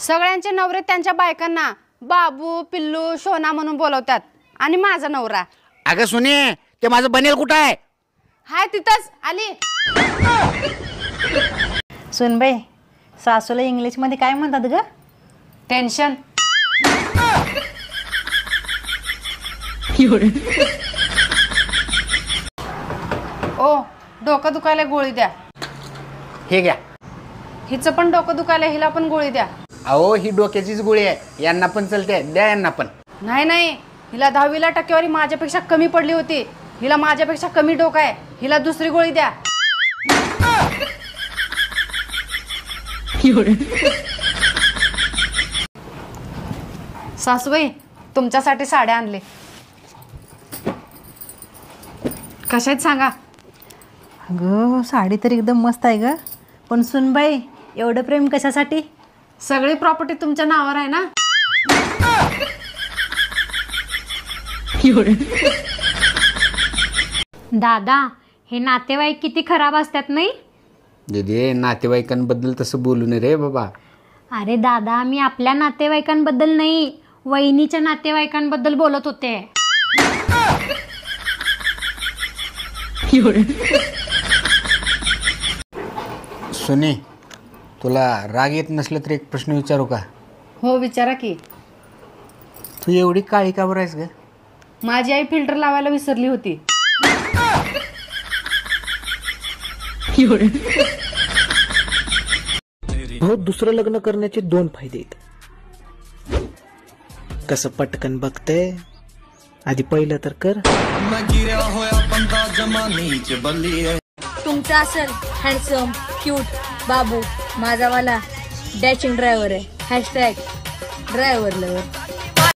सगळ्यांचे नवरे त्यांच्या बायकांना बाबू पिल्लू सोना म्हणून बोलवतात आणि माझा नवरा अगं सुने ते माझं बनेल कुठं आहे? हाय तिथंच आली. सुनबाई सासूला इंग्लिशमध्ये काय म्हणतात ग? टेन्शन. ओ डोकं दुखायला गोळी द्या. हे घ्या. हिचं पण डोकं दुखायला हिला पण गोळी द्या. अहो ही डोक्याचीच गोळी आहे, यांना पण चलते, द्या यांना पण. नाही नाही हिला 10वीला टक्केवारी माझ्यापेक्षा कमी पडली होती. हिला माझ्यापेक्षा कमी डोकं आहे. हिला दुसरी गोळी द्या. सासूबाई तुमच्यासाठी साड्या आणले. कशा आहेत सांगा. अगं साडी तर एकदम मस्त आहे ग, पण सुनबाई एवढं प्रेम कशासाठी? सगळी प्रॉपर्टी तुमच्या नावावर आहे ना. दादा हे नातेवाईक किती खराब असतात नाही. दीदी नातेवाईकांबद्दल तसं बोलू नये रे बाबा. अरे दादा मी आपल्या नातेवाईकांबद्दल नाही, वहिनीच्या नातेवाईकांबद्दल बोलत होते. सुने तुला राग येत नसलं तर एक प्रश्न विचारू का? हो विचारा की. तू एवढी काळी का बरं आहेस ग? माझी आई फिल्टर लावायला विसरली होती. हो दुसरं लग्न करण्याचे 2 फायदे आहेत. कसं पटकन बघते, आधी पहिलं तर कर. तुमचा असेल हँडसम क्यूट बाबू, माझावाला डॅशिंग ड्रायव्हर आहे. #Driver lover.